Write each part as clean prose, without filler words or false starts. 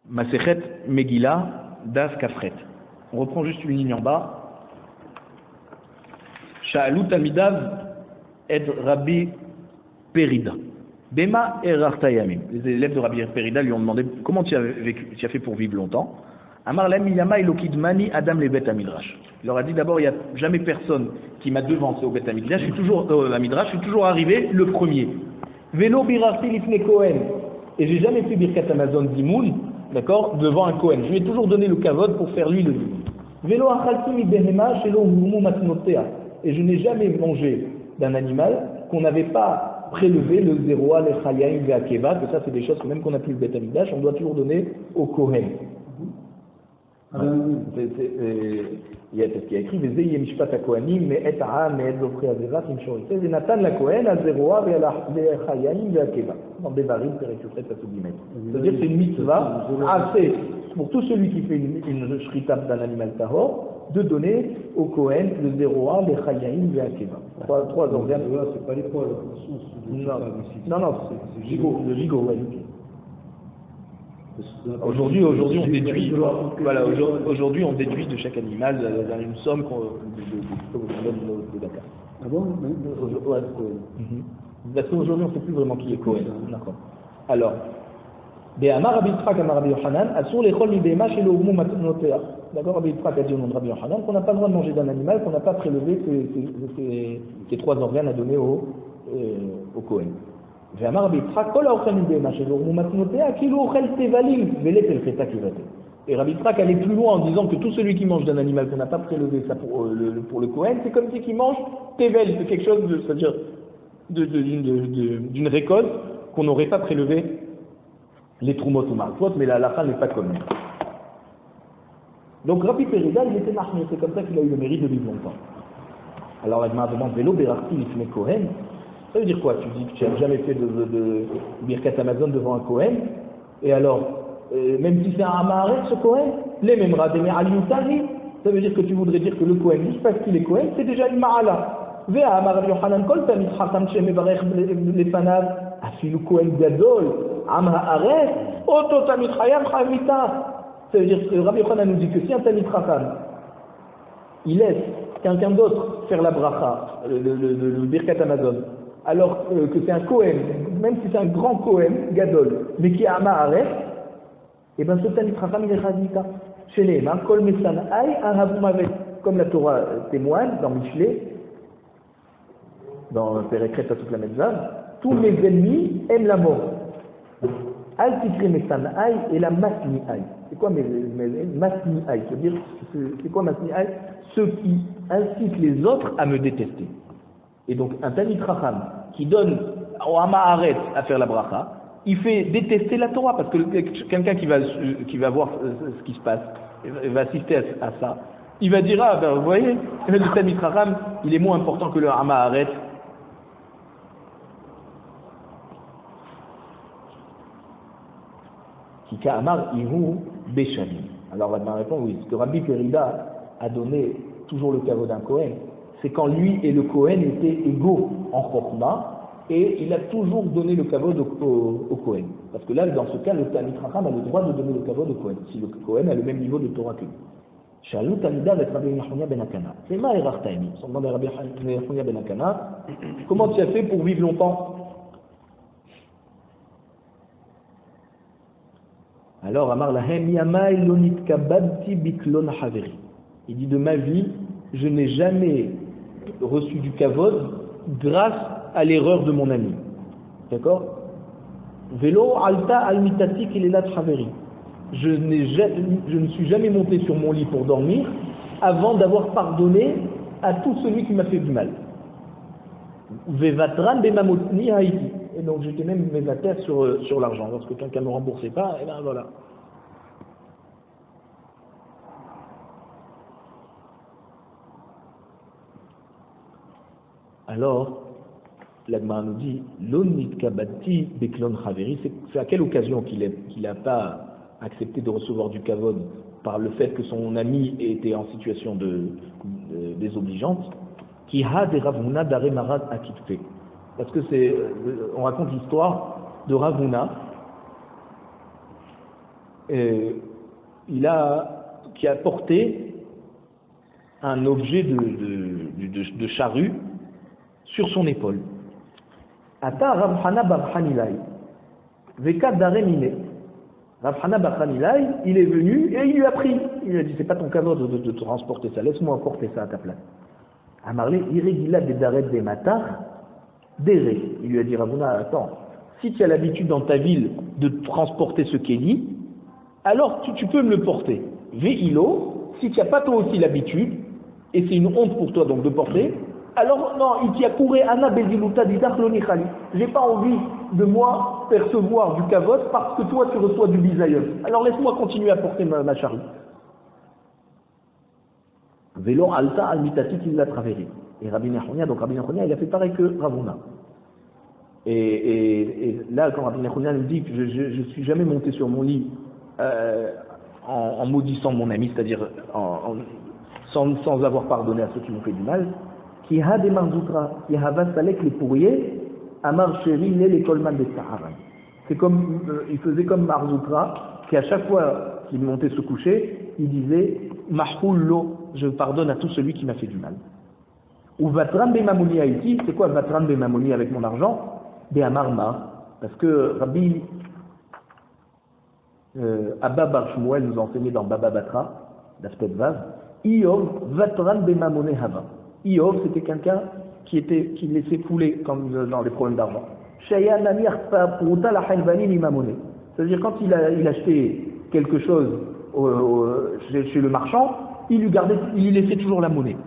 Masechet Megillah, Daf Kafret. On reprend juste une ligne en bas. Sha'alu Talmidav et Rabbi Perida. Bema erarta yamim. Les élèves de Rabbi Perida lui ont demandé comment tu as fait pour vivre longtemps. Amar lam yama elokidmani adam le bet midrash. Il leur a dit d'abord il n'y a jamais personne qui m'a devancé au bet midrash. Je suis toujours arrivé le premier. Velo birarti lifne Kohen. Et j'ai jamais fait birkat Amazon dimoun, d'accord, devant un Kohen. Je lui ai toujours donné le kavod pour faire lui le dimoun. Velo achalti mi behema shelo humu matnotea. Et je n'ai jamais mangé d'un animal qu'on n'avait pas prélevé le zéroa, le chayim, le akeva, que ça c'est des choses que même qu'on n'a plus le bet amidash, on doit toujours donner au Kohen. Il y a ce qui a écrit Vezé yemishpat hakohanim me'et ha'am me'et zofri azevat imshorite zenatan la kohen al-zeroa ve'al-chayim ve'akeva dans Devarim Perek Pasuk Gimel. C'est-à-dire que c'est une mitzvah assez pour tout celui qui fait une shrita d'un animal tahor de donner au kohen le zeroa, le chayim ve'akeva. Trois organes. C'est pas les poils. Non, c'est le gigot, ouais. Aujourd'hui, on déduit. Voilà, aujourd'hui, on déduit de chaque animal une somme qu'on donne de Dakar. Ah bon? Ouais, parce qu'aujourd'hui, on ne sait plus vraiment qui est Kohen. D'accord. Alors, Amar Rabbi Yitzchak, Amar Rabbi Yochanan, Asur lechol mi behema shelo humu matnotea. D'accord, Rabbi Yitzchak a dit au nom de Rabbi Yochanan qu'on n'a pas le droit de manger d'un animal qu'on n'a pas prélevé ces trois organes à donner au Kohen. ואמר רבי יצחק, כל האוכל מבהמה שלו הוא מתנותיה כאילו אוכל תבלים ולפל חטא כבתי. Et Rabbi Yitzchak allait plus loin en disant que tout celui qui mange d'un animal qu'on n'a pas prélevé ça pour le Kohen, c'est comme si qu'il mange tevel, c'est quelque chose de, c'est-à-dire d'une récolte qu'on n'aurait pas prélevé les trumot ou marfot, mais la halakha n'est pas commune. Donc Rabbi Perida, il était mahmir, c'est comme ça qu'il a eu le mérite de vivre longtemps. Alors la Gemara demande, vélo berarti lifne Kohen. Ça veut dire quoi? Tu dis que tu n'as jamais fait de birkat Amazon devant un Kohen, et alors, même si c'est un Amaharet ce Kohen, les mêmes radémé aliutari, ça veut dire que tu voudrais dire que le Kohen, juste parce qu'il est Kohen, c'est déjà une Ma'ala. Vea Amar Yochanan Kol Tamid Chacham Shemevarech Lefanav, Afilu Kohen Gadol, Am Haaret, Oto Tamid Chayam Chamita. Ça veut dire que Rabbi Yochanan nous dit que si un Tamid Chacham, il laisse quelqu'un d'autre faire la bracha, le birkat Amazon, alors que c'est un Kohen, même si c'est un grand Kohen, Gadol, mais qui a un Maharet, et bien ce Tanit Chacham il est Chazita. Chez les mains, Kol Mesan Ay Ahavu Mavet, comme la Torah témoigne dans Michelet, dans Perek Pasuk Lamed Vav, tous mes ennemis aiment la mort. Al Tikri Mesan Ay et la Masni Ay. C'est quoi Masni Ay? C'est-à-dire, c'est quoi Masni Ay? Ceux qui incitent les autres à me détester. Et donc, un Tanit Chacham qui donne au Hamaharet à faire la bracha, il fait détester la Torah, parce que quelqu'un qui va voir ce qui se passe, va assister à ça, il va dire, ah ben vous voyez, le Tanit Chacham, il est moins important que le Hamaharet. Kika Amar Ihu Beshalim. Alors, la répond oui, ce que Rabbi Perida a donné toujours le caveau d'un Kohen, c'est quand lui et le Kohen étaient égaux en Chokma, et il a toujours donné le kavod au Kohen. Parce que là, dans ce cas, le Tanit Chacham a le droit de donner le kavod au Kohen, si le Kohen a le même niveau de Torah que lui. Shalou Talmida avec Rabbi Yehuda ben Akana. C'est ma erartaimi. On demande à Rabbi Yehuda ben Akana, comment tu as fait pour vivre longtemps? Alors, Amar lahem yamai lonit kabadti biklon haveri. Il dit, de ma vie, je n'ai jamais reçu du kavod grâce à l'erreur de mon ami. D'accord? Vélo alta almitati kilelat haveri. Je ne suis jamais monté sur mon lit pour dormir avant d'avoir pardonné à tout celui qui m'a fait du mal. Vevatran bemamotni haïti. Et donc j'étais même mévataire sur l'argent. Lorsque quelqu'un ne me remboursait pas, et bien voilà. Alors, l'Agmara nous dit, l'onit kabati beklon chaveri, c'est à quelle occasion qu'il n'a pas accepté de recevoir du kavod par le fait que son ami était en situation désobligeante, qui ha de Ravuna dare marad akitfe. Parce que on raconte l'histoire de Ravuna qui a porté un objet de charrue sur son épaule. Ata Rav Hana bar Hanilai, Veka Daremine. Rav Hana bar Hanilai, il est venu et il lui a pris. Il lui a dit, c'est pas ton kavod de transporter ça, laisse-moi porter ça à ta place. Amarle, irégila des daret des matar, déré. Il lui a dit, Ravuna, attends, si tu as l'habitude dans ta ville de transporter ce kéli, alors tu peux me le porter. Ve'ilo, si tu n'as pas toi aussi l'habitude, et c'est une honte pour toi donc de porter, alors non, il t'y a couru Anna Beziluta Didach Lonichali. J'ai pas envie de moi percevoir du kavod parce que toi tu reçois du bisaïon. Alors laisse-moi continuer à porter ma charrue. Vélo alta al mitati il l'a traversé. Et Rabbi Nechonia, donc Rabbi Nechonia, il a fait pareil que Ravuna. Et là, quand Rabbi Nechonia nous dit que je suis jamais monté sur mon lit en maudissant mon ami, c'est-à-dire sans avoir pardonné à ceux qui m'ont fait du mal, qui a des marzoutra, qui a vasalek les pourriers, amar chéri les colman des Sahara. C'est comme, il faisait comme Marzoutra, qui à chaque fois qu'il montait se coucher, il disait mahfoul lo, je pardonne à tout celui qui m'a fait du mal. Ou vatran be mamoni haïti, c'est quoi vatran be mamoni avec mon argent? Be amarma, parce que Rabbi Abba Bar Shmuel nous a enseigné dans Baba Batra, d'aspect Vav, Iov vatran be mamone hava. Iov, c'était quelqu'un qui laissait couler comme dans les problèmes d'argent. C'est-à-dire quand il achetait quelque chose chez le marchand, il lui laissait toujours la monnaie.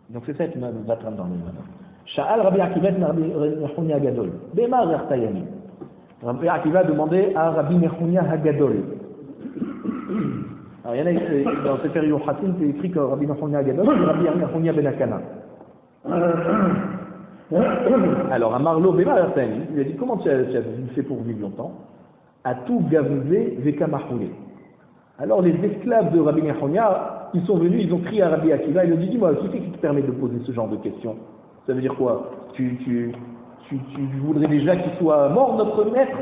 Donc c'est ça qui va vatran dans le maintenant. Sha'al Rabbi Akiva Rabbi Nechonia Hagadol. Bema Rertayani. Rabbi Akiva demandait à Rabbi Nechonia Hagadol. Alors il y en a dans Sefer Yochatim, c'est écrit que Rabbi Nechonia Hagadol, c'est Rabbi Nechonia Ben Akana. Alors à Marlo Bema Rertayani, il lui a dit comment tu as fait pour vivre longtemps? A tout gavouvé Veka Mahoulé. Alors les esclaves de Rabbi Nechonia, ils sont venus, ils ont crié à Rabbi Akiva, ils lui ont dit dis-moi, qui c'est qui te permet de poser ce genre de questions? Ça veut dire quoi? Tu voudrais déjà qu'il soit mort, notre maître,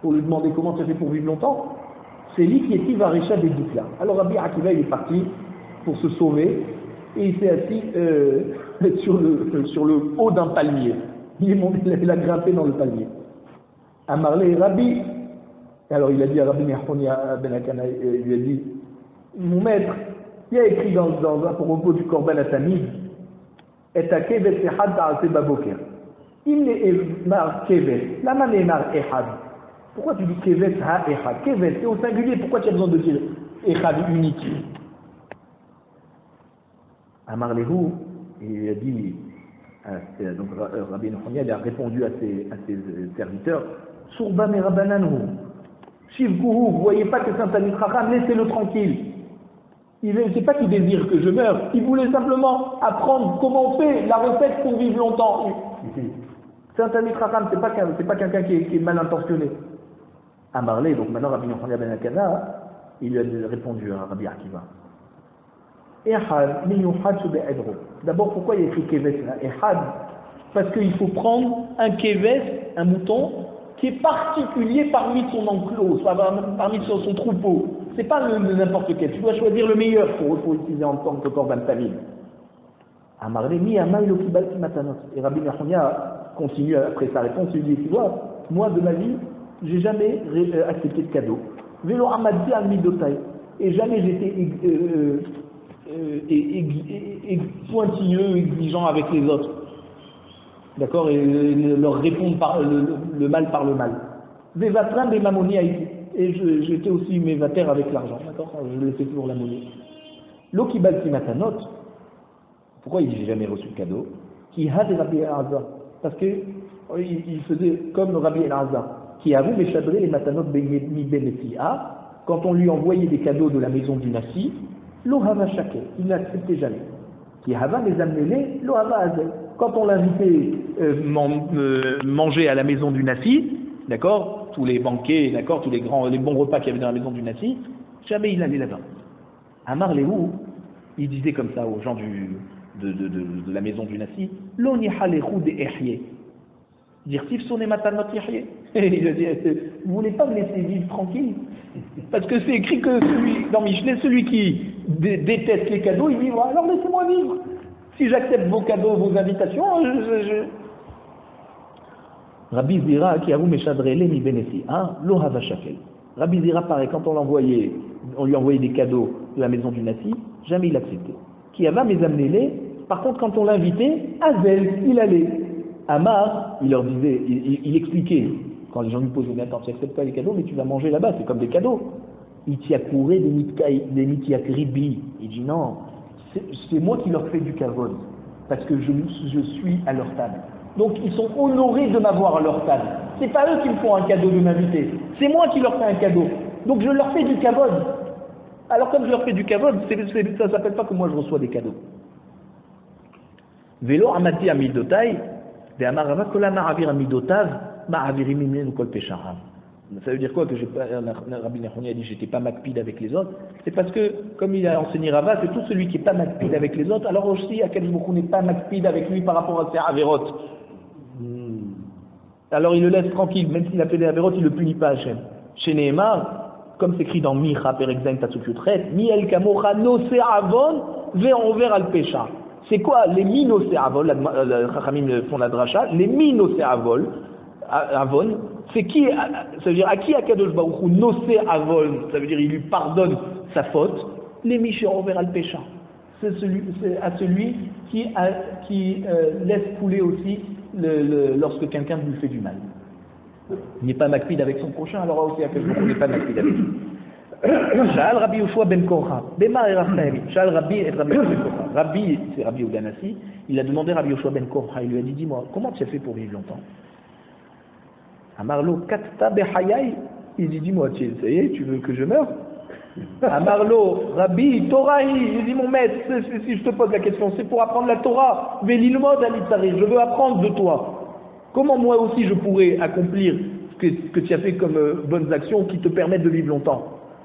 pour lui demander comment tu as fait pour vivre longtemps? C'est lui qui est Tivarisha des Dukla. Alors Rabbi Akiva, il est parti pour se sauver, et il s'est assis sur le haut d'un palmier. Il a grimpé dans le palmier. Amarle Rabbi, alors il a dit à Rabbi Nechonia Ben Akana, il lui a dit, mon maître, il a écrit dans un propos du Korban Atamid, et à Kevet Ehad Ta'ase Baboker. Il est mar Kevet, la man est mar Ehad. Pourquoi tu dis Kevet Ha Ehad? Kevet, c'est au singulier, pourquoi tu as besoin de dire Ehad unique? Amar Lehu, il a dit, donc Rabbi Nechonia, il a répondu à ses serviteurs, Surba Merabananhu, Shivkuhu, vous voyez pas que Saint Talmid Chacham, laissez-le tranquille. C'est pas qu'il désire que je meure, il voulait simplement apprendre comment on fait la recette pour vivre longtemps. Saint Talmid Chacham, c'est pas quelqu'un qui est mal intentionné. Amarlé, donc maintenant Rabbi Nechonia Ben Akana, il lui a répondu à Rabbi Akiva. Ehad, miyuhad be'edro. D'abord, pourquoi il y a écrit keves là? Ehad, parce qu'il faut prendre un keves, un mouton, qui est particulier parmi son enclos, parmi son troupeau. C'est pas n'importe quel. Tu dois choisir le meilleur pour utiliser en tant que korban tamid. Amarle mi amay lo kibalti matanot. Et Rabbi Nechonia continue après sa réponse, il dit, tu vois, moi de ma vie, j'ai jamais accepté de cadeau. Vélo amadzi al midotai. Et jamais j'étais pointilleux, exigeant avec les autres. D'accord? Et leur répondre par le mal par le mal. Vevatran des mamoni haïti. Et j'étais aussi mévataire avec l'argent. D'accord? Je laissais toujours la monnaie. L'okibal matanot. Pourquoi il dit j'ai jamais reçu de cadeau? Qui a des Rabbi El-Azhar. Parce que il faisait comme le Rabbi El-Azhar. Qui avoue les chadrés les matanot mi benetia. Quand on lui envoyait des cadeaux de la maison du Nassi, l'ohava chaké. Il n'acceptait jamais. Qui hava les amenés, l'ohava azel. Quand on l'invitait manger à la maison du Nassi, d'accord, tous les banquets, d'accord, les bons repas qu'il y avait dans la maison du Nassi, jamais il allait là-bas. Amar Léhou, il disait comme ça aux gens de la maison du Nassi, l'oniha lehu de ehye. Dire Tifsone matanot yahye. Il a dit, vous voulez pas me laisser vivre tranquille? Parce que c'est écrit que dans Michelet, celui qui déteste les cadeaux, il vivra. Alors laissez-moi vivre. Si j'accepte vos cadeaux, vos invitations, Rabbi Zira qui avoue Meshadrele mi benesi, lo hava shakel. Rabbi Zira pareil, quand on lui envoyait des cadeaux de la maison du Nasi, jamais il acceptait. Qui ava mes amenez-les. Par contre, quand on l'invitait, Azel, il allait. Amar, il leur disait, il expliquait, quand les gens lui posaient, mais attends, tu n'acceptes pas les cadeaux, mais tu vas manger là-bas, c'est comme des cadeaux. Il t'y a couré des mityak ribi. Il dit non, c'est moi qui leur fais du kavod, parce que je suis à leur table. Donc ils sont honorés de m'avoir à leur table. C'est pas eux qui me font un cadeau de m'inviter, c'est moi qui leur fais un cadeau. Donc je leur fais du kavod. Alors comme je leur fais du kavod, ça s'appelle pas que moi je reçois des cadeaux. Vélo amati amidotai. Ça veut dire quoi que Rabbi Nechoni a dit j'étais pas makpid avec les autres? C'est parce que, comme il a enseigné Rava, c'est tout celui qui n'est pas makpid avec les autres, alors aussi Akadosh Baruch Hu n'est pas makpid avec lui par rapport à ses averot. Alors il le laisse tranquille, même s'il a fait des averot, il ne le punit pas Hachem. Chez Nehemar, comme c'est écrit dans Micha, Perek Zayin Pasuk Yutret, Mi el kamocha nosé avon ve'enver al pesha. C'est quoi les minosé-avol? Les Chachamim font la dracha. Les minosé-avol, c'est qui? Ça veut dire à qui Akadosh Baruch Hu nosé-avol? Ça veut dire il lui pardonne sa faute. Les michir-over al-pécha. C'est à celui qui laisse couler aussi lorsque quelqu'un lui fait du mal. Il n'est pas makpid avec son prochain, alors aussi Akadosh Baruch Hu n'est pas makpid avec lui. Sha'al Rabbi Yoshua ben Korcha, Bema Erachem, Sha'al Rabbi et Rabbi ben Korcha. Rabbi, c'est Rabbi Udanasi, il a demandé à Rabbi Yoshua ben Korcha, il lui a dit, dis-moi, comment tu as fait pour vivre longtemps? Amarlo, Katta Behayai, il dit, dis-moi, ça y est, tu veux que je meure? Amarlo, Rabbi, Torah, il dit, mon maître, si je te pose la question, c'est pour apprendre la Torah, Velilmod Alitzari, je veux apprendre de toi. Comment moi aussi je pourrais accomplir ce que tu as fait comme bonnes actions qui te permettent de vivre longtemps?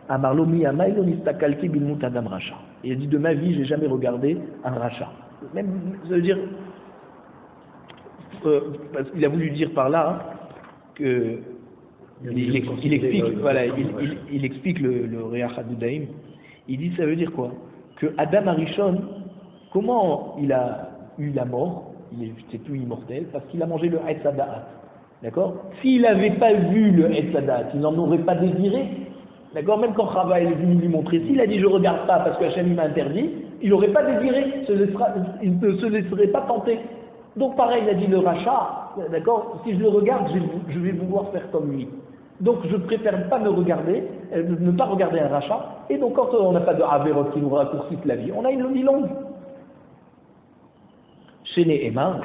Amarlo miyamailo nistakalki bilmut adam racha. Il a dit de ma vie, j'ai jamais regardé un racha. Même, ça veut dire, parce qu'il a voulu dire par là que il explique, voilà, il explique le Reach Hadudaim. Il dit, ça veut dire quoi? Que Adam Arishon, comment il a eu la mort? C'est plus immortel parce qu'il a mangé le Etz Hadaat. D'accord? S'il n'avait pas vu le Etz Hadaat, il n'en aurait pas désiré. D'accord? Même quand Chava est venu lui montrer, s'il a dit je ne regarde pas parce que Hachem m'a interdit, il n'aurait pas désiré, il ne se laisserait pas tenter. Donc pareil, il a dit le rachat, d'accord? Si je le regarde, je vais vouloir faire comme lui. Donc je préfère pas me regarder, ne pas regarder un rachat. Et donc quand on n'a pas de averot qui nous raccourcisse la vie, on a une vie longue. Chez Nehemar,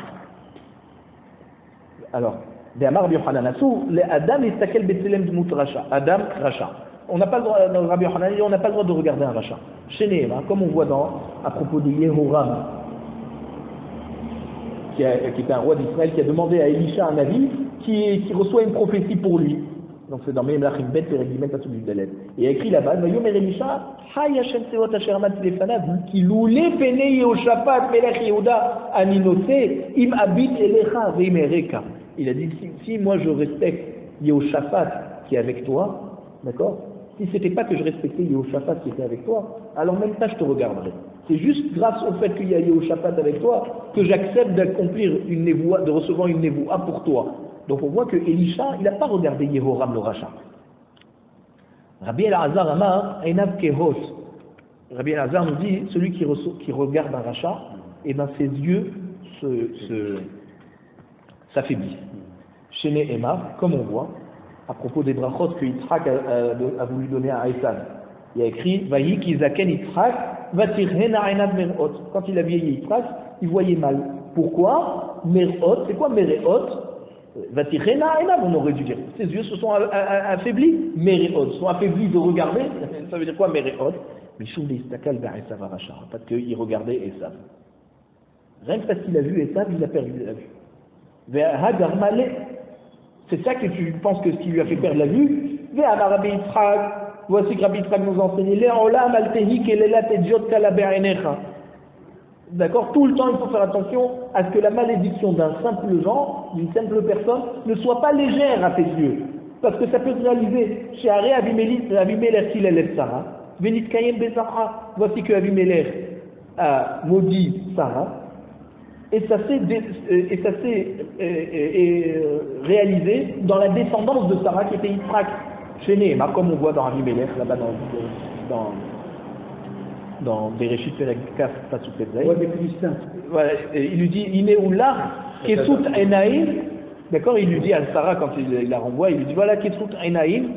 alors, De'amar Yochanan Asou, le Adam istakel betzelem dmut racha. Adam racha. On n'a pas le droit, dans Rabbi Yochanan, on n'a pas le droit de regarder un rachat. Chez Nehemar, comme on voit à propos de Yehoram, qui était un roi d'Israël, qui a demandé à Elisha un avis, qui reçoit une prophétie pour lui. Donc c'est dans Melachim Bet, Peregimet, Pasuk Yudalef. Et il a écrit là-bas, Vayomer Elisha, Hay Hashem Seot Asher Amat Lefanav, qui loulé pene Yehoshaphat, Melech Yehuda, Aninose, Im Abit Elecha, Veim Ereka. Il a dit, si moi je respecte Yehoshaphat qui est avec toi, d'accord? Si c'était pas que je respectais Yehoshaphat qui était avec toi, alors même ça je te regarderais. C'est juste grâce au fait qu'il y a Yehoshaphat avec toi que j'accepte d'accomplir une névoie, de recevoir une névoie pour toi. Donc on voit que Elisha, il n'a pas regardé Yehoram le rachat. Rabbi El-Azar Amar, Einav Kehos. Rabbi El-Azar nous dit, celui qui regarde un rachat, et ben ses yeux s'affaiblissent. Chez Nehemar, comme on voit, à propos des brachot que Yitzhak a voulu donner à Esav, il y a écrit, Vayi ki zaken Yitzhak, vatirhena einav merot. Quand il a vieilli Yitzhak, il voyait mal. Pourquoi? Merot, c'est quoi Merot? Vatirhena einav, on aurait dû dire. Ses yeux se sont affaiblis. Merot, sont affaiblis de regarder. Ça veut dire quoi Merot? Mishum leistakal ve'esav aracha. Parce qu'il regardait Esav. Rien que parce qu'il a vu Esav, il a perdu la vue. Ve'hagar malé. C'est ça que tu penses que ce qui lui a fait perdre la vue. Ve'amar Rabbi Yitzhak. Voici que Rabbi Yitzhak nous enseigne. Le'olam al tehi kelelat edjot kala be'enecha. D'accord? Tout le temps, il faut faire attention à ce que la malédiction d'un simple genre, d'une simple personne, ne soit pas légère à tes yeux. Parce que ça peut se réaliser. Chez Aré Abimelech, il élève Sarah. Venit Kayem Bezara. Voici que Abimelech a maudit Sarah. Et ça s'est réalisé dans la descendance de Sarah qui était Yitzhak. Chez Néhéma, comme on voit dans Abimelech, là-bas dans Bereshit Perek Kaf Pasuk Tetzai. Ouais, des Philistins. Voilà, il lui dit Inéoulach Kesut Enaïm. D'accord, il lui dit à Sarah quand il la renvoie, il lui dit voilà Kesut Enaïm.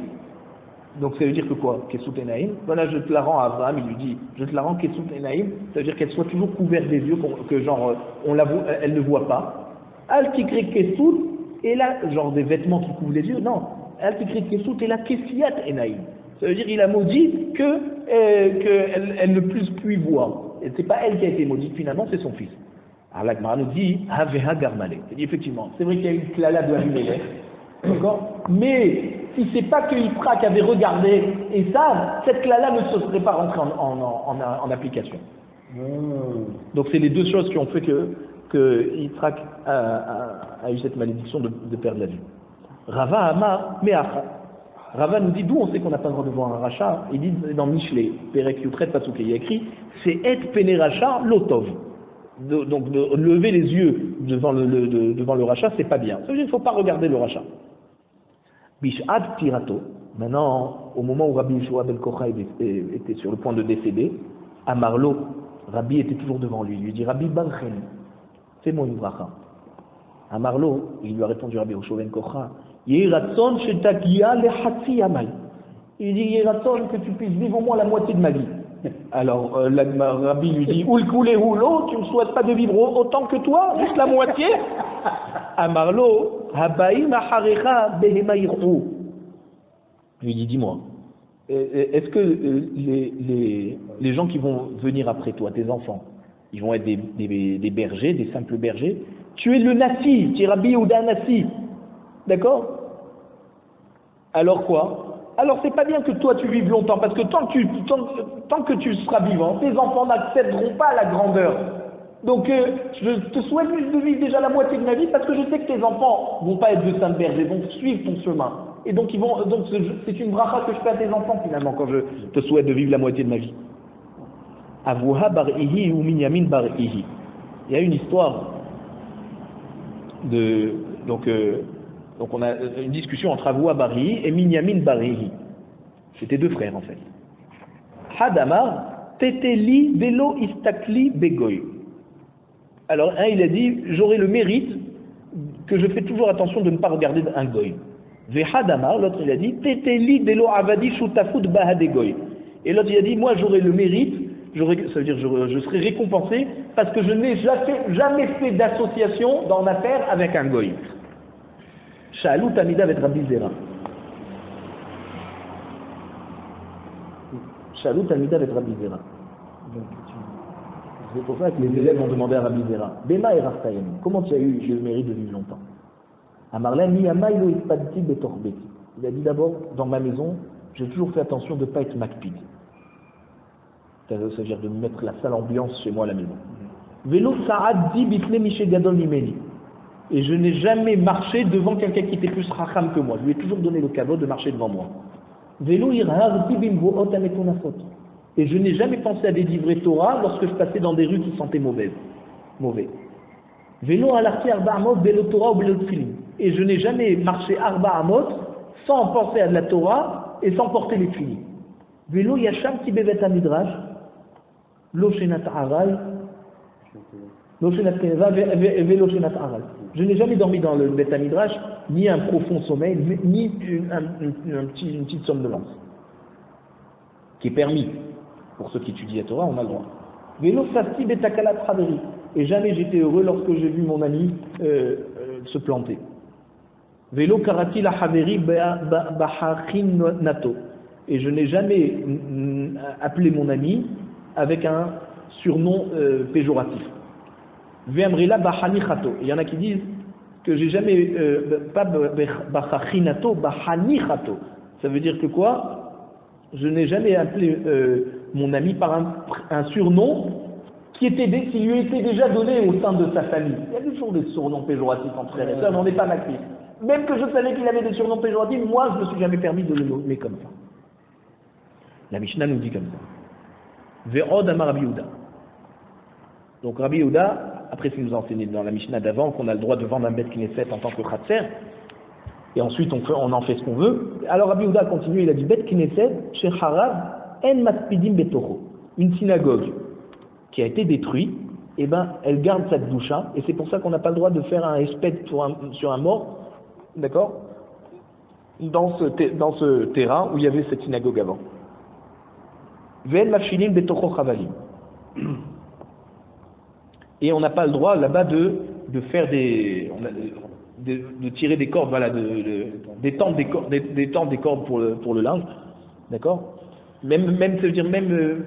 Donc ça veut dire que quoi? Kesut Enaïm. Voilà, je te la rends à Abraham, il lui dit je te la rends Kesut Enaïm. Ça veut dire qu'elle soit toujours couverte des yeux, que genre elle ne voit pas. Al Tikri Kesut, et là, genre des vêtements qui couvrent les yeux, non. Al Tikri Kesut et la Kesiat Enaïm. Ça veut dire qu'il a maudit qu'elle ne puisse plus voir. Et c'est pas elle qui a été maudite finalement, c'est son fils. Alors la Gemara nous dit Haveha Garmalé. C'est dit effectivement, c'est vrai qu'il y a eu une klala de Abimelech, d'accord. Mais si c'est pas que Yitzhak avait regardé et ça, cette klala ne se serait pas rentrée en application. Donc c'est les deux choses qui ont fait que Yitzhak a eu cette malédiction de perdre la vue. Rava Amar Meacha. Rava nous dit d'où on sait qu'on n'a pas le droit de voir un rachat. Il dit dans Mishlei, Perek Yutret Pasuk, il y a écrit c'est et pene rachat lotov. Donc de lever les yeux devant le rachat, c'est pas bien. Ça veut dire qu'il ne faut pas regarder le rachat. Bishad Tirato. Maintenant, au moment où Rabbi Yeshua ben Kocha était sur le point de décéder, à Marlo, Rabbi était toujours devant lui. Il lui dit Rabbi Barchen, fais-moi une bracha. À Marlo, il lui a répondu Rabbi Yeshua ben Kocha. Il dit que tu puisses vivre au moins la moitié de ma vie. Alors Rabbi lui dit ou le couler ou l'eau, tu ne souhaites pas de vivre autant que toi, juste la moitié. Amarlo, habaïm aharecha behema yir'u. Il lui dit dis-moi, est-ce que les gens qui vont venir après toi, tes enfants, ils vont être des bergers, des simples bergers? Tu es le Nassi, tu es Rabbi Yehuda Nassi. D'accord? Alors quoi? Alors c'est pas bien que toi tu vives longtemps, parce que tant que tu seras vivant, tes enfants n'accéderont pas à la grandeur. Donc je te souhaite juste de vivre déjà la moitié de ma vie, parce que je sais que tes enfants vont pas être de saints bergers, vont suivre ton chemin. Et donc c'est une bracha que je fais à tes enfants finalement quand je te souhaite de vivre la moitié de ma vie. Avuha bar Ihi ou Minyamin bar Ihi. Il y a une histoire donc on a une discussion entre Avoua Barihi et Minyamin Barihi. C'était deux frères en fait. Hadamar, Teteli Velo Istakli Begoy. Alors un il a dit j'aurai le mérite que je fais toujours attention de ne pas regarder un goy. Vehadamar, l'autre il a dit Teteli Velo Avadi Shutafut Bahadegoy. Et l'autre il a dit moi j'aurai le mérite, ça veut dire je serai récompensé parce que je n'ai jamais fait d'association dans l'affaire avec un goy. Shalou Tamida avec Rabbi Zera. Shalou Tamida avec Rabbi Zera. C'est pour ça que les élèves ont demandé à Rabbi Zera Bema et Raftayem, comment tu as eu le mérite de vivre longtemps? Amarla Miyama Ilo Ispadti Betorbeti. Il a dit d'abord, dans ma maison, j'ai toujours fait attention de ne pas être macpid. C'est-à-dire de mettre la sale ambiance chez moi à la maison. Velo Saaddi Bifne Miché Gadol Mimeni. Et je n'ai jamais marché devant quelqu'un qui était plus racham que moi. Je lui ai toujours donné le cadeau de marcher devant moi. Velo Irhardi Bimbo Otametonafot. Et je n'ai jamais pensé à délivrer Torah lorsque je passais dans des rues qui sentaient mauvais. Velo Alarti Arba Amot Belo Torah ou Belo Tfilim. Et je n'ai jamais marché Arba Amot sans penser à de la Torah et sans porter les tfilim. Velo Yasham Tibevet Amidrash. Lo Shenat Aral. Je n'ai jamais dormi dans le Beth Midrash, ni un profond sommeil, ni une petite somnolence, qui est permis pour ceux qui étudient la Torah, on a le droit. Vélo fasti betakalat traveri. Et jamais j'étais heureux lorsque j'ai vu mon ami se planter. Vélo karati la haveri bahachin nato. Et je n'ai jamais appelé mon ami avec un surnom péjoratif. Ve'amrila bahanichato. Il y en a qui disent que j'ai jamais pas bahachinato, bahanichato. Ça veut dire que quoi? Je n'ai jamais appelé mon ami par un surnom qui lui était déjà donné au sein de sa famille. Il y a toujours des surnoms péjoratifs entre frères et sœurs, mais on n'est pas maquis. Même que je savais qu'il avait des surnoms péjoratifs, moi je ne me suis jamais permis de le nommer comme ça. La Mishnah nous dit comme ça. Ve'od amar Rabbi Yehuda. Donc Rabbi Yehuda, après ce qu'il nous a enseigné dans la Mishnah d'avant, qu'on a le droit de vendre un Bet Knesset en tant que Khatser, et ensuite on en fait ce qu'on veut. Alors Rabbi Yehuda a continué, il a dit Bet Knesset, chez Harav, en matpidim betocho. Une synagogue qui a été détruite, eh ben, elle garde sa doucha, et c'est pour ça qu'on n'a pas le droit de faire un espède sur un mort, d'accord, dans ce terrain où il y avait cette synagogue avant. Ve'en mafshilim betocho chavalim. Et on n'a pas le droit là-bas de faire de tirer des cordes, voilà, d'étendre des cordes pour le linge, d'accord. Même ça veut dire même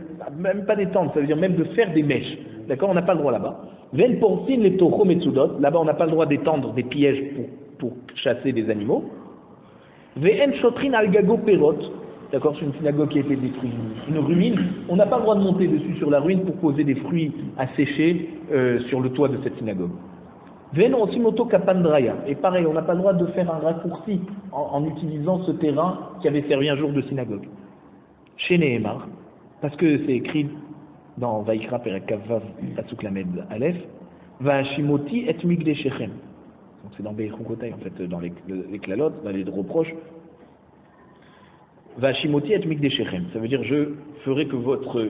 pas d'étendre, ça veut dire même de faire des mèches, d'accord. On n'a pas le droit là-bas. Ven porsin les tocho metsudot, là-bas on n'a pas le droit d'étendre des pièges pour chasser des animaux. Ve'en shotrin al gago perot, d'accord, c'est une synagogue qui a été détruite, une ruine, on n'a pas le droit de monter dessus sur la ruine pour poser des fruits à sécher sur le toit de cette synagogue. Ven osimoto kapandraya, et pareil, on n'a pas le droit de faire un raccourci en utilisant ce terrain qui avait servi un jour de synagogue. Chez Nehemar, parce que c'est écrit dans Vaikra Perek Kavav Pasuk Lamed Aleph, Va'ashimoti et migde shechem. Donc c'est dans Be'echukotai, en fait, dans les klalot, dans les reproches. Va'ashimoti et migde shechem. Ça veut dire je ferai que votre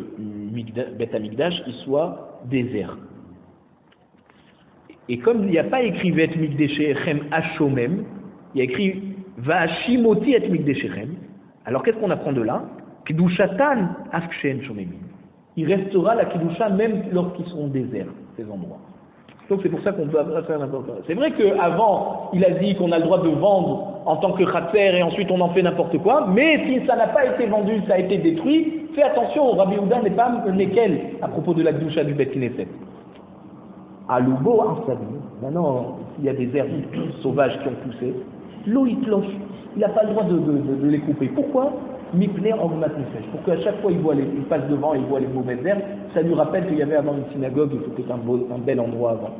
Bet Hamikdash il soit désert. Et comme il n'y a pas écrit Bet migde shechem ashomem, il y a écrit Va'ashimoti et migde shechem. Alors qu'est-ce qu'on apprend de là? Kedushatan afkshen shomemim. Il restera la kedusha même lorsqu'ils seront déserts, ces endroits. Donc c'est pour ça qu'on doit faire n'importe quoi. C'est vrai qu'avant, il a dit qu'on a le droit de vendre en tant que khatser et ensuite on en fait n'importe quoi, mais si ça n'a pas été vendu, ça a été détruit, fais attention, Rabbi Yehuda n'est pas nickel à propos de la kedusha du Bet Knesset. Aloubo Ansabi, maintenant, s'il y a des herbes sauvages qui ont poussé, l'eau il cloche, il n'a pas le droit de les couper. Pourquoi? Mipner augmente les fèches. Pour qu'à chaque fois il passe devant et il voit les mauvaises herbes, ça lui rappelle qu'il y avait avant une synagogue et c'était un bel endroit avant.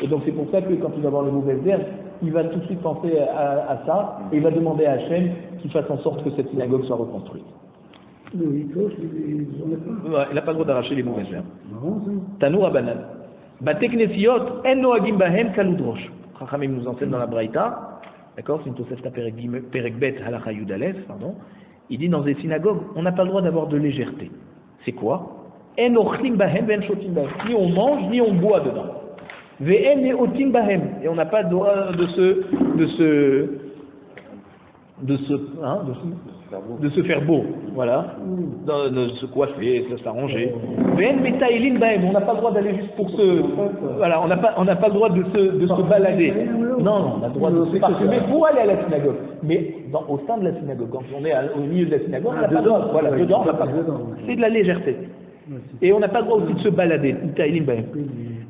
Et donc c'est pour ça que quand il va voir les mauvaises herbes, il va tout de suite penser à ça et il va demander à Hachem qu'il fasse en sorte que cette synagogue soit reconstruite. Il n'a pas le droit d'arracher les mauvaises herbes. Tanou Rabanan. Bate Knesiot en noagim bahem kaludrosh. Chachamim nous enseigne dans la Braïta, d'accord, c'est une Tosefta Perek Bet Halacha Yud Aleph, pardon. Il dit dans des synagogues, on n'a pas le droit d'avoir de légèreté. C'est quoi? En ochlim bahem ve'en shotim bahem. Ni on mange, ni on boit dedans. Ve'en neotim bahem. Et on n'a pas le droit de se faire beau, voilà, de se coiffer, de s'arranger. Ve'en metailin bahem. On n'a pas le droit d'aller juste pour voilà, on n'a pas le droit de se balader. Non, on a le droit de se parfumer pour aller à la synagogue. Mais au sein de la synagogue, quand on est au milieu de la synagogue, on n'a pas le droit. Voilà, dedans, on n'a pas le droit. C'est de la légèreté. Et on n'a pas le droit aussi de se balader. Metailin bahem.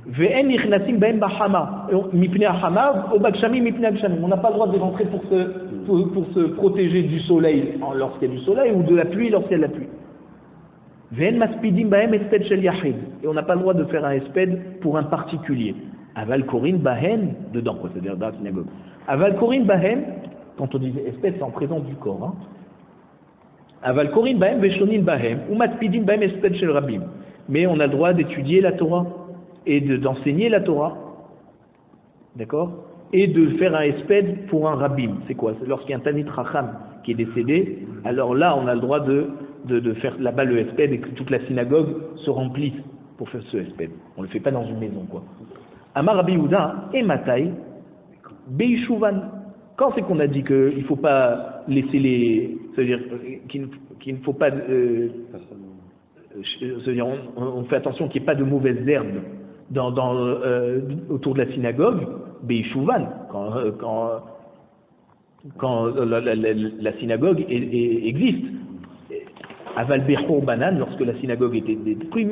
Ve'en nichnasim bahem b'hama. Mipnei hama, ou bakshami mipnei agshamim. On n'a pas le droit de rentrer pour se protéger du soleil lorsqu'il y a du soleil ou de la pluie lorsqu'il y a de la pluie. Ve'en maspidim bahem esped shel yachid. Et on n'a pas le droit de faire un esped pour un particulier. Aval korin bahem, dedans quoi, c'est-à-dire dans la synagogue. Aval korin bahem, quand on dit esped, c'est en présence du corps. Hein. Aval korin bahem veshonin bahem, ou maspidim bahem esped shel rabim. Mais on a le droit d'étudier la Torah et d'enseigner la Torah. D'accord? Et de faire un esped pour un rabbin. C'est quoi? C'est lorsqu'il y a un Tanit Racham qui est décédé, alors là on a le droit de faire là-bas le esped et que toute la synagogue se remplisse pour faire ce esped. On ne le fait pas dans une maison quoi. Amar Rabbi Yehuda et Matai Beishuvan. Quand c'est qu'on a dit qu'il ne faut pas laisser c'est-à-dire qu'il ne faut pas c'est-à-dire on fait attention qu'il n'y ait pas de mauvaises herbes autour de la synagogue, Beishuvan, quand la synagogue existe. Aval Bechor Banan, lorsque la synagogue était détruite,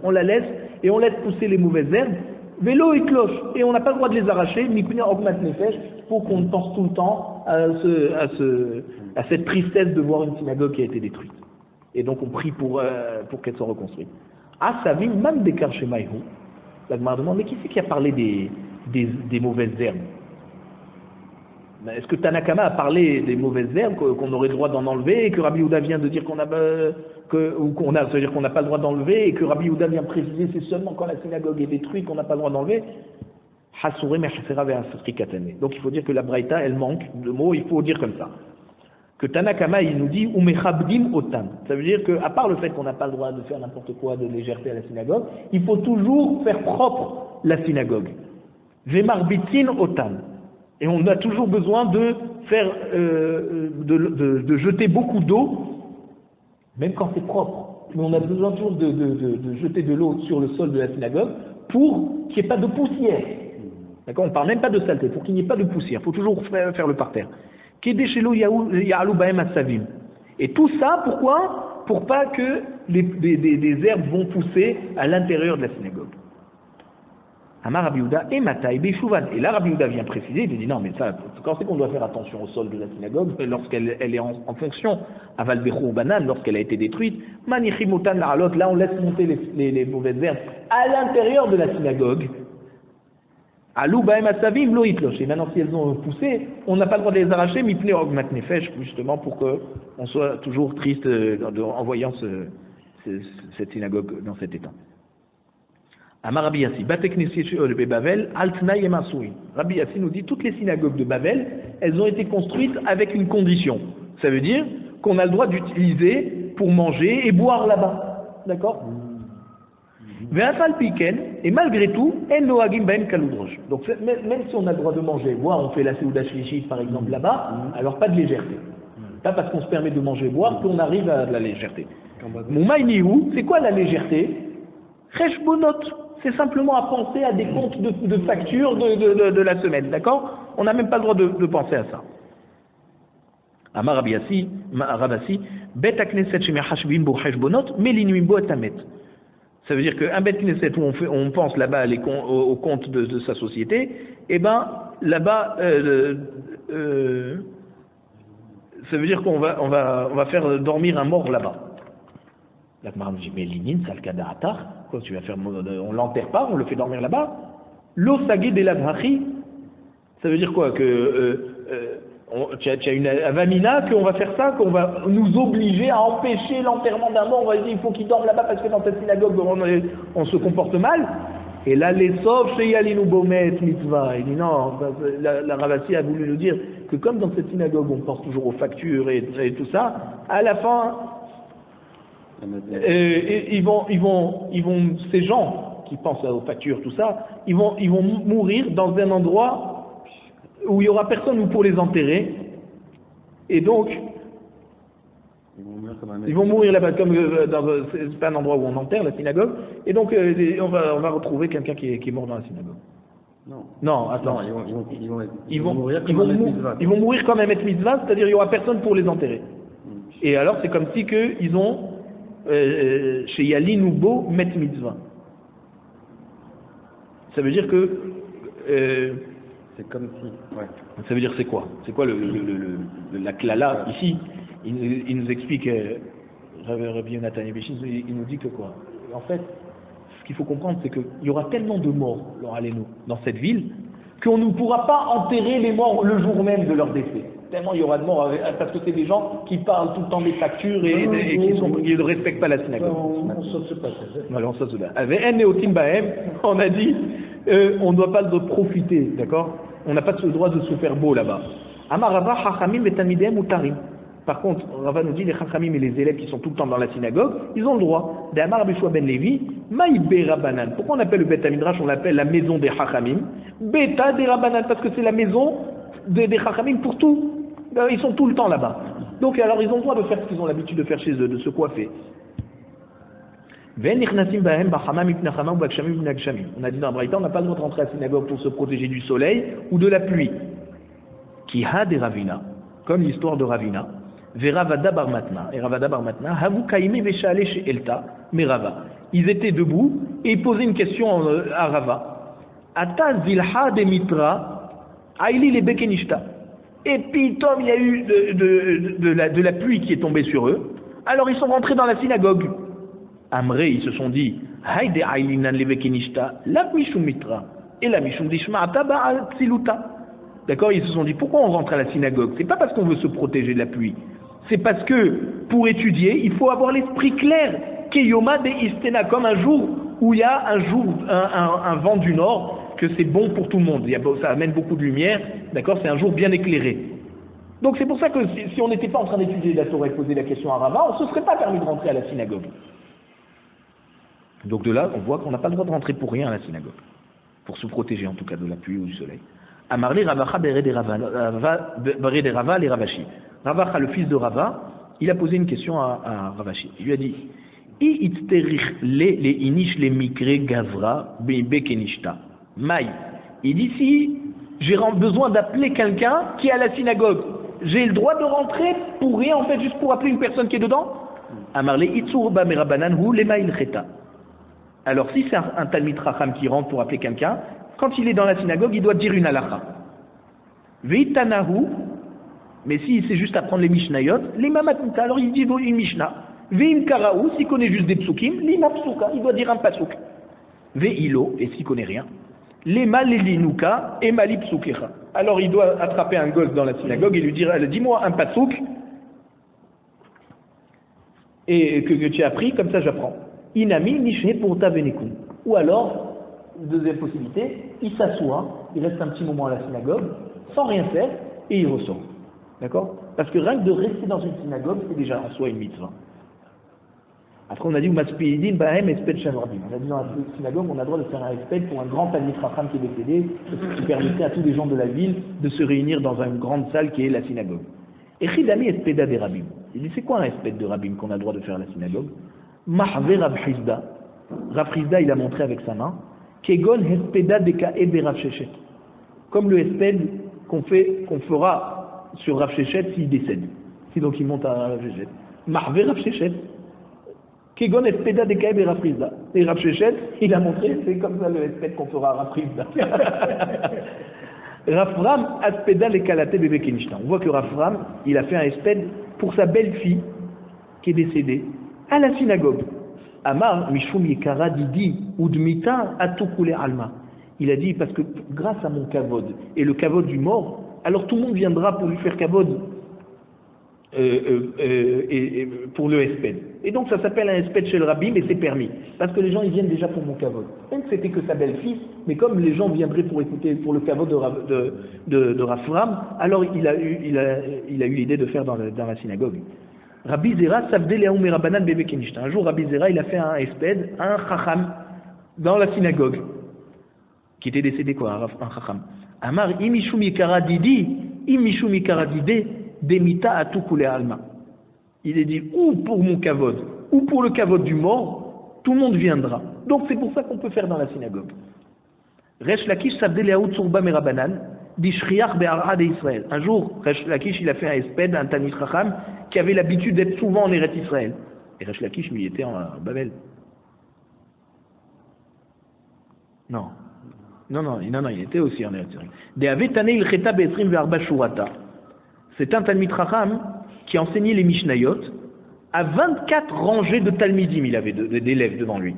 on la laisse et on laisse pousser les mauvaises herbes, vélo et cloche, et on n'a pas le droit de les arracher, pour qu'on pense tout le temps à cette tristesse de voir une synagogue qui a été détruite. Et donc on prie pour qu'elle soit reconstruite. Asavim man bekar shemaïhu. La Gemara demande, mais qui c'est qui a parlé des mauvaises herbes? Est-ce que Tanakama a parlé des mauvaises herbes, qu'on aurait le droit d'en enlever, et que Rabbi Yehuda vient de dire c'est-à-dire qu'on n'a pas le droit d'enlever, et que Rabbi Yehuda vient préciser c'est seulement quand la synagogue est détruite qu'on n'a pas le droit d'enlever? Donc il faut dire que la Braïta, elle manque de mots, il faut dire comme ça. Que Tanakama, il nous dit Umechabdim otam. Ça veut dire qu'à part le fait qu'on n'a pas le droit de faire n'importe quoi, de légèreté à la synagogue, il faut toujours faire propre la synagogue. Vemarbitin otam. Et on a toujours besoin de faire, de jeter beaucoup d'eau, même quand c'est propre. Mais on a besoin toujours de jeter de l'eau sur le sol de la synagogue pour qu'il n'y ait pas de poussière. D'accord? On ne parle même pas de saleté, pour qu'il n'y ait pas de poussière. Il faut toujours faire le parterre. Et tout ça, pourquoi? Pour pas que des herbes vont pousser à l'intérieur de la synagogue. Amar Rabbi Yehuda et Matai Beshuvan. Et là, Rabbi Yehuda vient préciser, il dit non, mais ça, quand c'est qu'on doit faire attention au sol de la synagogue, lorsqu'elle est en fonction, Aval Bechou Banan, lorsqu'elle a été détruite, Manichimotan La'alot, là on laisse monter les mauvaises herbes à l'intérieur de la synagogue. Alou Baem Asavim Lo Hitlosh. Et maintenant, si elles ont poussé, on n'a pas le droit de les arracher, Mipne Ogmat Nefesh, justement pour qu'on soit toujours triste en voyant cette synagogue dans cet état. Amar Rabbi Yassi, Batek Nesiyeh de Bavel, Altnaï et Masoui. Rabbi Yassi nous dit toutes les synagogues de Babel, elles ont été construites avec une condition. Ça veut dire qu'on a le droit d'utiliser pour manger et boire là-bas. D'accord? Et malgré tout, donc même si on a le droit de manger et boire, on fait la Seouda Shlichit par exemple là-bas, alors pas de légèreté. Pas parce qu'on se permet de manger et boire qu'on arrive à de la légèreté. Moumaïniou, c'est quoi la légèreté? Cheshbonot, c'est simplement à penser à des comptes de factures de la semaine, d'accord? On n'a même pas le droit de penser à ça. Amar Rabbi Bet Knesset Shemechashvim Bo Cheshbonot, Melinuim Bo Atamet. Ça veut dire qu'un Bet Knesset où on pense là-bas au compte de sa société, eh ben là-bas, ça veut dire qu'on va faire dormir un mort là-bas. La Gemara nous dit, mais l'inin, c'est le cas d'Atar. Quoi, tu vas faire, on l'enterre pas, on le fait dormir là-bas. L'osagé de l'avrachi, ça veut dire quoi? Que tu as une avamina, qu'on va faire ça, qu'on va nous obliger à empêcher l'enterrement d'un mort. On va dire, il faut qu'il dorme là-bas parce que dans cette synagogue, on se comporte mal. Et là, les saufs, chez Yalinu Bomet, mitzvah. Il dit non, la Ravasi a voulu nous dire que comme dans cette synagogue, on pense toujours aux factures et tout ça, à la fin, ils vont, ces gens qui pensent aux factures, tout ça, ils vont mourir dans un endroit où il y aura personne pour les enterrer, et donc ils vont mourir là-bas, comme c'est pas un endroit où on enterre la synagogue, et donc on va retrouver quelqu'un qui est mort dans la synagogue. Non, attends. Ils vont mourir comme un Met Mitzvah, c'est-à-dire il y aura personne pour les enterrer. Et alors c'est comme si ils ont chez Yalin ou Bo Met Mitzvah. Ça veut dire que c'est comme si. Ouais. Ça veut dire c'est quoi? C'est quoi la klala ici? Il nous explique, Rabbi Yonatan Yebeshin, il nous dit que quoi? En fait, ce qu'il faut comprendre, c'est qu'il y aura tellement de morts, dans cette ville, qu'on ne pourra pas enterrer les morts le jour même de leur décès. Tellement il y aura de morts, parce que c'est des gens qui parlent tout le temps des factures et qui ne respectent pas la synagogue. On saute ce passage. Alors, on saute là. Avec Neotim Bahem, on a dit, on ne doit pas de profiter, d'accord? On n'a pas le droit de se faire beau là-bas. Amar Rava Chachamim et Talmidem ou Tarim. Par contre, Rava nous dit, les Chachamim et les élèves qui sont tout le temps dans la synagogue, ils ont le droit. D'Amar Abishua Ben Levi, Maïbe Rabbanan. Pourquoi on appelle le Bet Midrash, on l'appelle la maison des Chachamim? Beta des Rabbanan, parce que c'est la maison des Chachamim pour tout. Ils sont tout le temps là-bas. Donc alors ils ont le droit de faire ce qu'ils ont l'habitude de faire chez eux, de se coiffer. On a dit dans Braïta, on n'a pas le droit de rentrer à la synagogue pour se protéger du soleil ou de la pluie. Qui a des Ravina, comme l'histoire de Ravina. Veravada Barmatna. Et Ravada Barmatna, Havu Kaime Veshale chez Elta, mais Rava. Ils étaient debout et ils posaient une question à Rava. Ata Zilha de Mitra, Aili le Bekenishta. Et puis, Tom, il y a eu de la pluie qui est tombée sur eux. Alors, ils sont rentrés dans la synagogue. Amré, ils se sont dit, Haïde Aïlinan Levekinishta, la Mishum Mitra, et la Mishum Dishma'ata Ba'atsiluta. D'accord, ils se sont dit, pourquoi on rentre à la synagogue? C'est pas parce qu'on veut se protéger de la pluie. C'est parce que, pour étudier, il faut avoir l'esprit clair. Keyoma de Istena, comme un jour où il y a un vent du nord, que c'est bon pour tout le monde. Ça amène beaucoup de lumière, d'accord, c'est un jour bien éclairé. Donc c'est pour ça que si on n'était pas en train d'étudier la Torah et poser la question à Rava, on ne se serait pas permis de rentrer à la synagogue. Donc de là, on voit qu'on n'a pas le droit de rentrer pour rien à la synagogue. Pour se protéger en tout cas de la pluie ou du soleil. Amarli Ravacha Bere de Rava les Ravashi. Ravacha, le fils de Rava, il a posé une question à Ravashi. Il lui a dit, I itterich le inish le mikre gavra bekenishta. Maï. Il dit, si j'ai besoin d'appeler quelqu'un qui est à la synagogue, j'ai le droit de rentrer pour rien, en fait, juste pour appeler une personne qui est dedans? Amarli itzur ba merabanan hu le maïl cheta. Alors si c'est un Talmid Chacham qui rentre pour appeler quelqu'un, quand il est dans la synagogue, il doit dire une halakha. Veitanahu, mais s'il sait juste apprendre les Mishnayot, les Mamatita, alors il dit une Mishnah. Veim Karaou, s'il connaît juste des psukim, l'ima psuka, il doit dire un pasuk. Veilo, et s'il connaît rien, lema lelinuka, emali psukecha. Alors il doit attraper un gosse dans la synagogue et lui dire, dis-moi un pasuk, et que tu as appris, comme ça j'apprends. Inami nishne pour tavenekum. Ou alors, deuxième possibilité, il s'assoit, il reste un petit moment à la synagogue, sans rien faire, et il ressort. D'accord? Parce que rien que de rester dans une synagogue, c'est déjà en soi une mitzvah. Après, on a dit, on a dit dans la synagogue, on a le droit de faire un respect pour un grand Talmid Chacham qui est décédé, ce qui permettait à tous les gens de la ville de se réunir dans une grande salle qui est la synagogue. Et Chidami espeda des rabbim. Il dit, c'est quoi un respect de rabbim qu'on a le droit de faire à la synagogue? Mahve Rav Hizda. Rav Hizda, il a montré avec sa main, Kegon hespeda dekae be Rav Shechet. Comme le hesped qu'on fera sur Rav Shechet s'il décède. Si donc il monte à Rav Shechet. Mahve Rav Shechet. Kegon hespeda dekae be Rav Hizda. Et Rav Shechet, il a montré, c'est comme ça le hesped qu'on fera à Rav Hizda. Rafram aspeda le kalate bebe Kenishta. On voit que Rafram, il a fait un hesped pour sa belle-fille qui est décédée à la synagogue. Amar mishum yekara didi udmita atukule alma. Il a dit parce que grâce à mon kavod et le kavod du mort, alors tout le monde viendra pour lui faire kavod pour le hesped. Et donc ça s'appelle un hesped chez le rabbi, mais c'est permis parce que les gens ils viennent déjà pour mon kavod. Même si c'était que sa belle-fille, mais comme les gens viendraient pour écouter pour le kavod de Rafram, alors il a eu l'idée de faire dans la synagogue. Rabbi Zera savdé le'aou merabanan bebe kenishta. Un jour, Rabbi Zera, il a fait un hesped, un chacham, dans la synagogue, qui était décédé quoi, un chacham. Amar imishum yikara didi, imishum yikara dide, demita atukule alma. Il est dit, ou pour mon kavod, ou pour le kavod du mort, tout le monde viendra. Donc c'est pour ça qu'on peut faire dans la synagogue. Resh Lakish savdé le'aou tsurba merabanan, d'Ishriach be'arad Israël. Un jour, Resh Lakish, il a fait un hesped, un Talmid Chacham, qui avait l'habitude d'être souvent en Eretz Israël. Et Resh Lakish, lui, il était en Babel. Non, il était aussi en Eretz Israël. De'ave tanei il cheta be'esrim ve'arba shurata. C'est un Talmid Chacham qui enseignait les Mishnayot à 24 rangées de Talmidim, il avait d'élèves devant lui.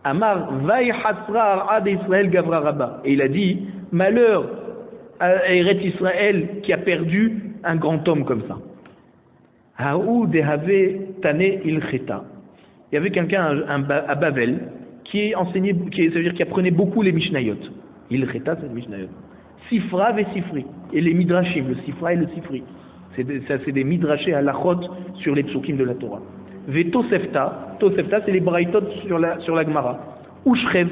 Amar vaï hasra arad Israël gavra rabba. Et il a dit, malheur à Eretz Israël qui a perdu un grand homme comme ça. Haou dehave tane il cheta. Il y avait quelqu'un à Babel qui enseignait, ça veut dire qui apprenait beaucoup les Mishnayot. Il cheta, c'est le Mishnayot. Sifra ve sifri. Et les midrashim, le sifra et le sifri. C'est des midrashés à l'achot sur les psukim de la Torah. Ve tosefta, c'est les braïtot sur la Gemara. Ushrev,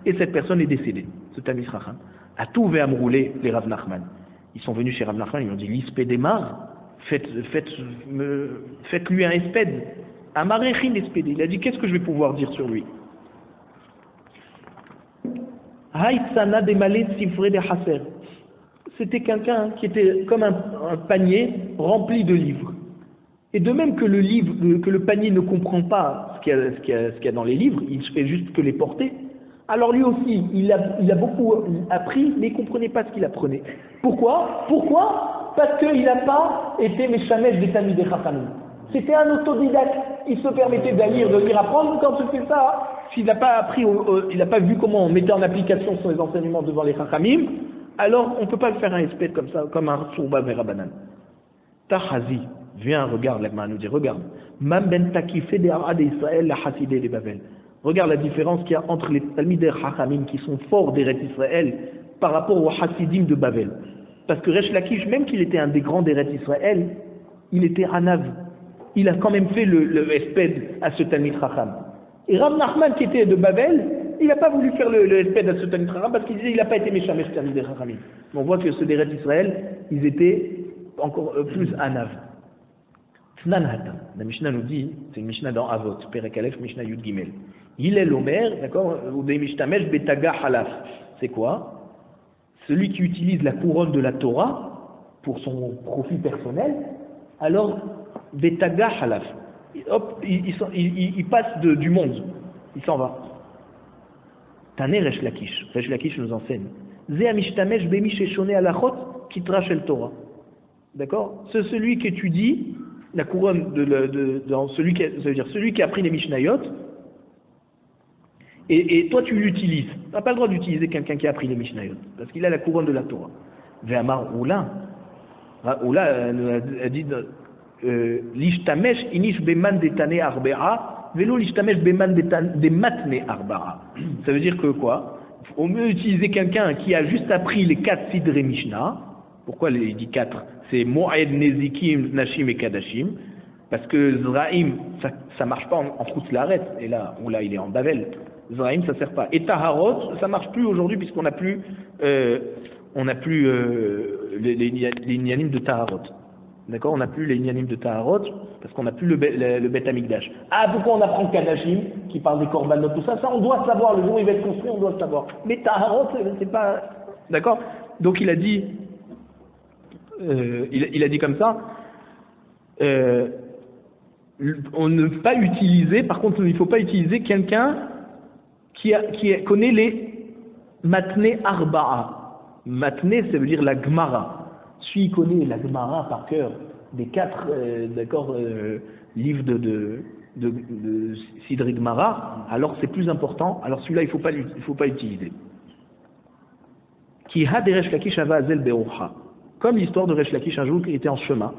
et cette personne est décédée, ce Talmid Chacham. A tout ve amroulé les Rav Nachman. Ils sont venus chez Rav Nachman, ils lui ont dit l'ispédémar, faites-lui un espède. Amarechin espédé. Il a dit qu'est-ce que je vais pouvoir dire sur lui? Haïtsana demalé sifré de haser. C'était quelqu'un qui était comme un panier rempli de livres. Et de même que le panier ne comprend pas ce qu'il y a dans les livres, il fait juste que les porter. Alors lui aussi, il a beaucoup appris, mais il ne comprenait pas ce qu'il apprenait. Pourquoi? Parce qu'il n'a pas été Meshamesh des Talmidei Chachamim. C'était un autodidacte. Il se permettait de lire, apprendre. Quand tu fais ça, s'il n'a pas appris, il n'a pas vu comment on mettait en application ses enseignements devant les Chachamim, alors on ne peut pas le faire un espèce comme ça, comme un Tsurba Verabanan. Tahazi, viens, regarde, l'Agma nous dit, regarde. Mam ben Takifé de Arad Israël, la Hasidé de Babel. Regarde la différence qu'il y a entre les Talmidei Chachamim qui sont forts d'Eretz Israël par rapport aux Hasidim de Babel. Parce que Resh Lakish, même qu'il était un des grands d'Eretz Israël, il était Hanav. Il a quand même fait le espède à ce Talmid Chacham. Et Rav Nachman, qui était de Babel, il n'a pas voulu faire le espède à ce Talmid Chacham parce qu'il disait qu'il n'a pas été méchant, mais c'est Talmidei Chachamim. On voit que ceux d'Eretz Israël, ils étaient encore plus Hanav. Tnan Hatam. La Mishnah nous dit, c'est une Mishnah dans Avot, Perek Aleph, Mishnah Yud Gimel. Il est l'Omer, d'accord, ou des Mishtamesh Betaga Halaf. C'est quoi? Celui qui utilise la couronne de la Torah pour son profit personnel, alors Betaga Halaf. Hop, il passe du monde, il s'en va. Tané Resh Lakish. Resh Lakish nous enseigne. Zé Amishtamesh Bemi Sheshone Alachot Kitra Shel Torah. D'accord? C'est celui qui étudie la couronne ça veut dire celui qui a pris les Mishnayot. Et toi tu l'utilises. Tu n'as pas le droit d'utiliser quelqu'un qui a appris les Mishnayot, parce qu'il a la couronne de la Torah. Ve'amar Oula a dit l'ishtamesh inish beman detane arbea velo l'ishtamesh beman de matne arbaa. Ça veut dire que quoi? On peut utiliser quelqu'un qui a juste appris les 4 sidrei Mishnah. Pourquoi il dit 4? C'est Moed, Nezikim, Nashim et Kadashim. Parce que Zraim, ça marche pas en Chutz Laaretz. Et là, il est en Bavel. Zraim, ça sert pas. Et Taharot, ça marche plus aujourd'hui puisqu'on n'a plus, les Inyanim de Taharot. D'accord? On n'a plus les Inyanim de Taharot parce qu'on n'a plus le Bet Amikdash. Ah, pourquoi on apprend Kadashim qui parle des Korbanot, tout ça? Ça, on doit savoir. Le jour où il va être construit, on doit le savoir. Mais Taharot, c'est pas. D'accord? Donc il a dit. Il a dit comme ça. On ne peut pas utiliser. Par contre, il ne faut pas utiliser quelqu'un qui connaît les matné arba'a. Matné, ça veut dire la Gemara. S'il connaît la Gemara par cœur des 4 livres de Sidrei Gemara, alors c'est plus important. Alors celui-là, il ne faut pas utiliser. Ki ha deresh lakish ava azel be'ocha. Comme l'histoire de Resh Lakish un jour qui était en chemin.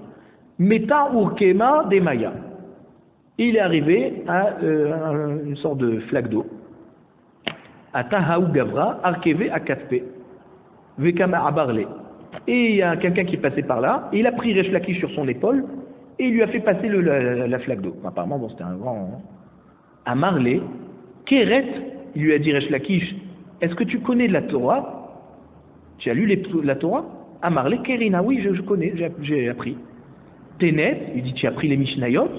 Meta urkema de Maya. Il est arrivé à une sorte de flaque d'eau. Atahaou Gavra, Arkeve Akatpe, Vekama Abarle. Et il y a quelqu'un qui est passé par là, et il a pris Resh Lakish sur son épaule, et il lui a fait passer la flaque d'eau. Apparemment, bon, c'était un grand. Amarle, Keret, il lui a dit Resh Lakish, est-ce que tu connais de la Torah? Tu as lu la Torah? Amarle, Kerina, oui, je connais, j'ai appris. Tenet, il dit, tu as appris les Mishnayot?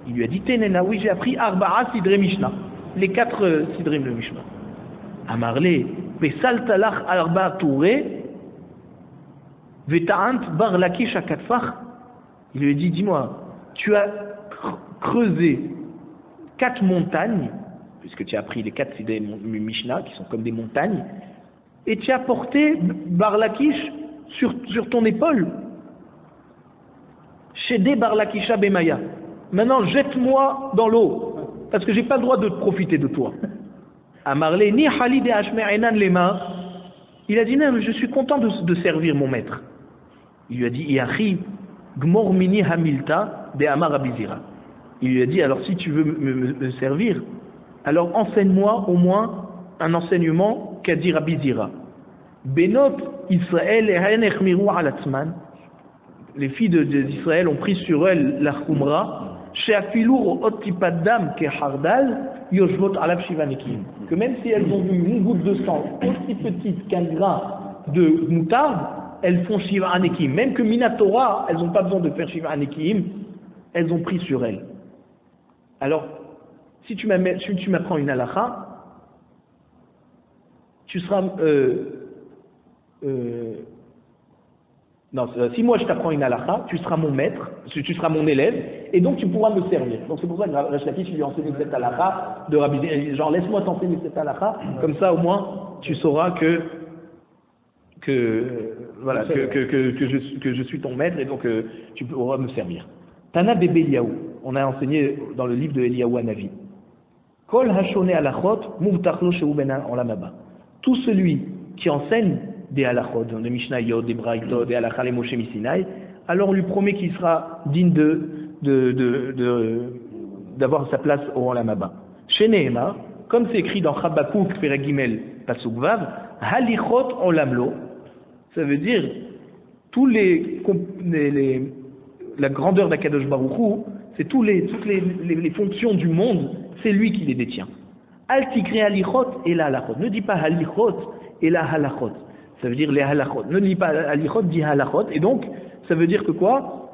Il lui a dit, Tenena, oui, j'ai appris Arba'a Sidrei Mishnah. Les 4 Sidrei de Mishnah. Amarle, Pesal Talach Arba Touré, Veta'ant Bar Lakish Akatfach. Il lui a dit, dis-moi, tu as creusé 4 montagnes, puisque tu as appris les 4 Sidrei Mishnah, qui sont comme des montagnes, et tu as porté Bar Lakish sur ton épaule. Shede Bar Lakisha Bemaya. Maintenant, jette-moi dans l'eau, parce que j'ai pas le droit de profiter de toi. Amarle, ni Halid et Ashme'enan Lema. Il a dit, non, je suis content de servir mon maître. Il lui a dit, Yachi, Gmor Mini Hamilta de Amar Abizira. Il lui a dit, alors si tu veux me servir, alors enseigne-moi au moins un enseignement qu'a dit Rabbi Zira. Benot Israël et Haenech Miru Alatzman. Les filles d'Israël ont pris sur elles la Khumra. Sheafilur Otipadam ke Hardal Yoshvot Alav Shivanekim. Que même si elles ont vu une goutte de sang aussi petite qu'un grain de moutarde, elles font Shivanekim. Même que Minatora, elles n'ont pas besoin de faire Shivanekim, elles ont pris sur elles. Alors, si tu m'apprends une halakha, tu seras si moi je t'apprends une halakha, tu seras mon maître, tu seras mon élève, et donc tu pourras me servir. Donc c'est pour ça que Resh Lakish lui a enseigné cette halakha de Rabbi, genre laisse-moi t'enseigner cette halakha, comme ça au moins tu sauras que je suis ton maître et donc tu pourras me servir. Tana Bebe Eliaou, on a enseigné dans le livre de Eliaou Hanavi. Kol hashone halachot muvtach lo shehu ben olam haba. Tout celui qui enseigne des halachot, des mishnayot, des braïtot, des halachah les Moshe Misinaï, alors on lui promet qu'il sera digne d'avoir sa place au olam haba. Chez Nehemar, comme c'est écrit dans Chabakouk Perek Gimel Pasuk Vav, halichot olam lo, ça veut dire tous la grandeur d'Akadosh Baruch Hu, c'est toutes les fonctions du monde, c'est lui qui les détient. Al tikre halichot et la halachot. Ne dis pas halichot et la halachot. Ça veut dire les halachot. Ne dis pas halichot, dis halachot. Et donc, ça veut dire que quoi?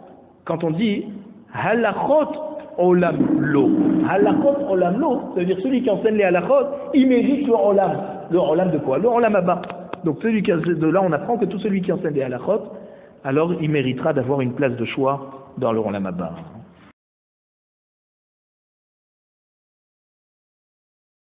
Quand on dit halachot olam lo. Halachot olam lo, ça veut dire celui qui enseigne les halachot, il mérite le olam. Le olam de quoi? Le olam haba. Donc de là, on apprend que tout celui qui enseigne les halachot, alors il méritera d'avoir une place de choix dans le olam haba.